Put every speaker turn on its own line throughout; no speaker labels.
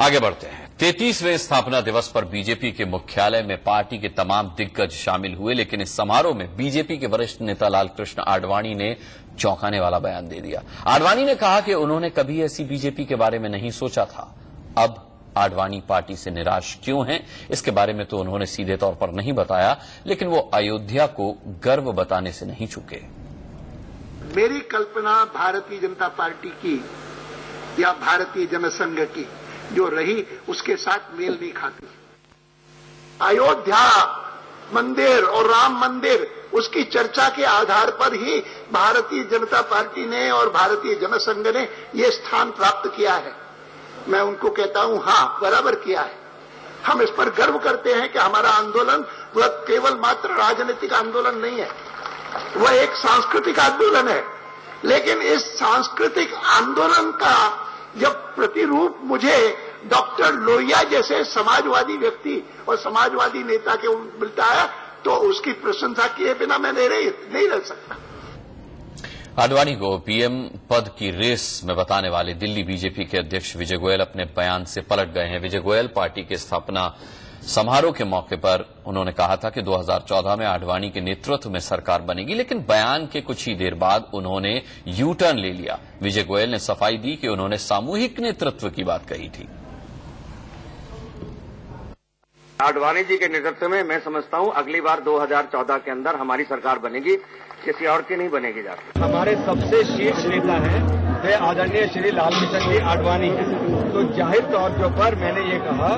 आगे बढ़ते हैं। 33वें स्थापना दिवस पर बीजेपी के मुख्यालय में पार्टी के तमाम दिग्गज शामिल हुए, लेकिन इस समारोह में बीजेपी के वरिष्ठ नेता लालकृष्ण आडवाणी ने चौंकाने वाला बयान दे दिया। आडवाणी ने कहा कि उन्होंने कभी ऐसी बीजेपी के बारे में नहीं सोचा था। अब आडवाणी पार्टी से निराश क्यों हैं, इसके बारे में तो उन्होंने सीधे तौर पर नहीं बताया, लेकिन वो अयोध्या को गर्व बताने से नहीं चूके।
मेरी कल्पना भारतीय जनता पार्टी की या भारतीय जनसंघ की जो रही उसके साथ मेल नहीं खाती। अयोध्या मंदिर और राम मंदिर उसकी चर्चा के आधार पर ही भारतीय जनता पार्टी ने और भारतीय जनसंघ ने ये स्थान प्राप्त किया है। मैं उनको कहता हूं, हां, बराबर किया है। हम इस पर गर्व करते हैं कि हमारा आंदोलन वह केवल मात्र राजनीतिक आंदोलन नहीं है, वह एक सांस्कृतिक आंदोलन है। लेकिन इस सांस्कृतिक आंदोलन का जब प्रतिरूप मुझे डॉक्टर लोहिया जैसे समाजवादी व्यक्ति और समाजवादी नेता के मिलता है, तो उसकी प्रशंसा किए बिना मैं नहीं रह सकता।
आडवाणी को पीएम पद की रेस में बताने वाले दिल्ली बीजेपी के अध्यक्ष विजय गोयल अपने बयान से पलट गए हैं। विजय गोयल पार्टी के स्थापना समारोह के मौके पर उन्होंने कहा था कि 2014 में आडवाणी के नेतृत्व में सरकार बनेगी, लेकिन बयान के कुछ ही देर बाद उन्होंने यू टर्न ले लिया। विजय गोयल ने सफाई दी कि उन्होंने सामूहिक नेतृत्व की बात कही थी।
आडवाणी जी के नेतृत्व में मैं समझता हूं अगली बार 2014 के अंदर हमारी सरकार बनेगी, किसी और की नहीं बनेगी जाती।
हमारे सबसे शीर्ष नेता हैं वे आदरणीय श्री लालकृष्ण जी आडवाणी हैं। तो जाहिर तौर के ऊपर मैंने ये कहा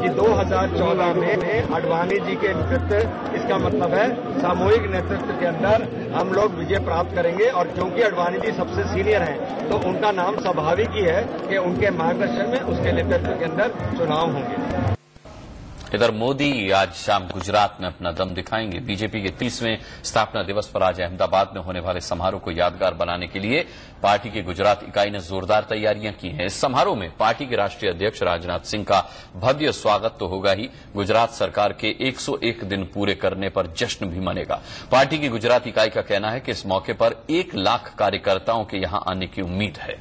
कि 2014 में आडवाणी जी के नेतृत्व, इसका मतलब है सामूहिक नेतृत्व के अंदर हम लोग विजय प्राप्त करेंगे। और क्योंकि आडवाणी जी सबसे सीनियर हैं, तो उनका नाम स्वाभाविक ही है कि उनके मार्गदर्शन में उसके नेतृत्व के अंदर चुनाव होंगे।
इधर मोदी आज शाम गुजरात में अपना दम दिखाएंगे। बीजेपी के 30वें स्थापना दिवस पर आज अहमदाबाद में होने वाले समारोह को यादगार बनाने के लिए पार्टी की गुजरात इकाई ने जोरदार तैयारियां की हैं। इस समारोह में पार्टी के राष्ट्रीय अध्यक्ष राजनाथ सिंह का भव्य स्वागत तो होगा ही, गुजरात सरकार के 101 दिन पूरे करने पर जश्न भी मनेगा। पार्टी की गुजरात इकाई का कहना है कि इस मौके पर 1 लाख कार्यकर्ताओं के यहां आने की उम्मीद है।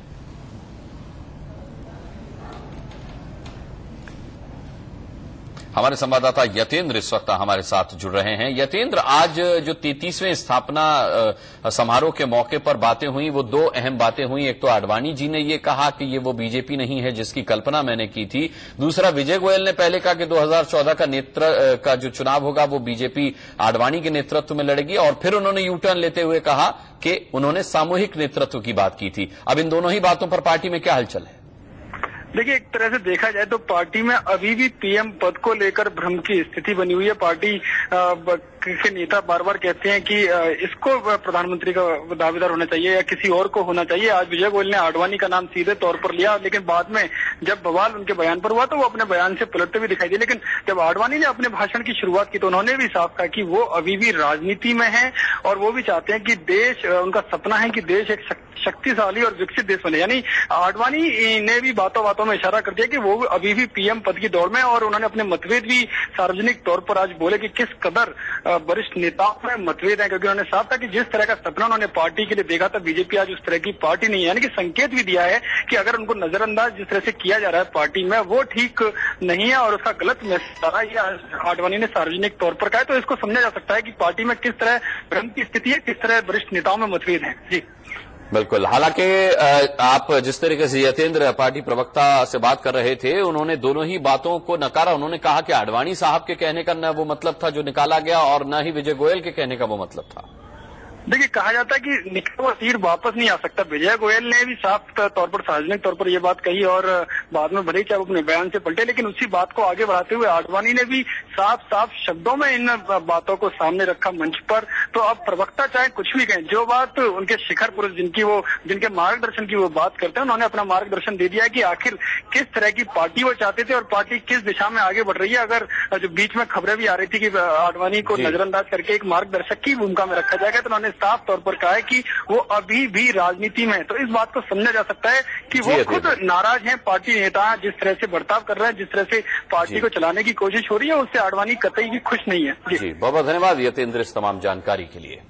हमारे संवाददाता यतेंद्र इस वक्त हमारे साथ जुड़ रहे हैं। यतेंद्र, आज जो 33वें स्थापना समारोह के मौके पर बातें हुई, वो 2 अहम बातें हुई। एक तो आडवाणी जी ने ये कहा कि ये वो बीजेपी नहीं है जिसकी कल्पना मैंने की थी। दूसरा, विजय गोयल ने पहले कहा कि 2014 का जो चुनाव होगा वो बीजेपी आडवाणी के नेतृत्व में लड़ेगी, और फिर उन्होंने यू टर्न लेते हुए कहा कि उन्होंने सामूहिक नेतृत्व की बात की थी। अब इन दोनों ही बातों पर पार्टी में क्या हलचल है?
देखिए, एक तरह से देखा जाए तो पार्टी में अभी भी पीएम पद को लेकर भ्रम की स्थिति बनी हुई है। पार्टी के नेता बार बार कहते हैं कि इसको प्रधानमंत्री का दावेदार होना चाहिए या किसी और को होना चाहिए। आज विजय गोयल ने आडवाणी का नाम सीधे तौर पर लिया, लेकिन बाद में जब बवाल उनके बयान पर हुआ तो वो अपने बयान से पलटते हुए दिखाई दिए। लेकिन जब आडवाणी ने अपने भाषण की शुरुआत की तो उन्होंने भी साफ कहा कि वो अभी भी राजनीति में है और वो भी चाहते हैं कि देश, उनका सपना है कि देश एक शक्तिशाली और विकसित देश बने। यानी आडवाणी ने भी बातों बातों में इशारा कर दिया कि वो अभी भी पीएम पद की दौड़ में, और उन्होंने अपने मतभेद भी सार्वजनिक तौर पर आज बोले कि किस कदर वरिष्ठ नेताओं में मतभेद है, क्योंकि उन्होंने साफ कहा कि जिस तरह का सपना उन्होंने पार्टी के लिए देखा था, बीजेपी आज उस तरह की पार्टी नहीं है। यानी कि संकेत भी दिया है कि अगर उनको नजरअंदाज जिस तरह से किया जा रहा है पार्टी में, वो ठीक नहीं है और उसका गलत मैसेज आ रहा है। ये आडवाणी ने सार्वजनिक तौर पर कहा है। तो इसको समझा जा सकता है कि पार्टी में किस तरह भ्रम की स्थिति है, किस तरह वरिष्ठ नेताओं में मतभेद है। जी
बिल्कुल। हालांकि आप जिस तरीके से यतेंद्र पार्टी प्रवक्ता से बात कर रहे थे, उन्होंने दोनों ही बातों को नकारा। उन्होंने कहा कि आडवाणी साहब के कहने का न वो मतलब था जो निकाला गया, और न ही विजय गोयल के कहने का वो मतलब था।
देखिए, कहा जाता है कि निकला हुआ तीर वापस नहीं आ सकता। विजय गोयल ने भी साफ तौर पर सार्वजनिक तौर पर यह बात कही और बाद में भले ही चाहे अपने बयान से पलटे, लेकिन उसी बात को आगे बढ़ाते हुए आडवाणी ने भी साफ साफ शब्दों में इन बातों को सामने रखा मंच पर। तो अब प्रवक्ता चाहे कुछ भी कहें, जो बात उनके शिखर पुरुष जिनके मार्गदर्शन की वो बात करते हैं, उन्होंने अपना मार्गदर्शन दे दिया है कि आखिर किस तरह की पार्टी वो चाहते थे और पार्टी किस दिशा में आगे बढ़ रही है। अगर जो बीच में खबरें भी आ रही थी कि आडवाणी को नजरअंदाज करके एक मार्गदर्शक की भूमिका में रखा जाएगा, तो उन्होंने साफ तौर पर कहा है कि वो अभी भी राजनीति में है। तो इस बात को समझा जा सकता है कि वो खुद नाराज हैं। पार्टी नेता जिस तरह से बर्ताव कर रहे हैं, जिस तरह से पार्टी को चलाने की कोशिश हो रही है, उससे आडवाणी कतई भी खुश नहीं है।
जी, बहुत बहुत धन्यवाद यतेंद्र इस तमाम जानकारी के लिए।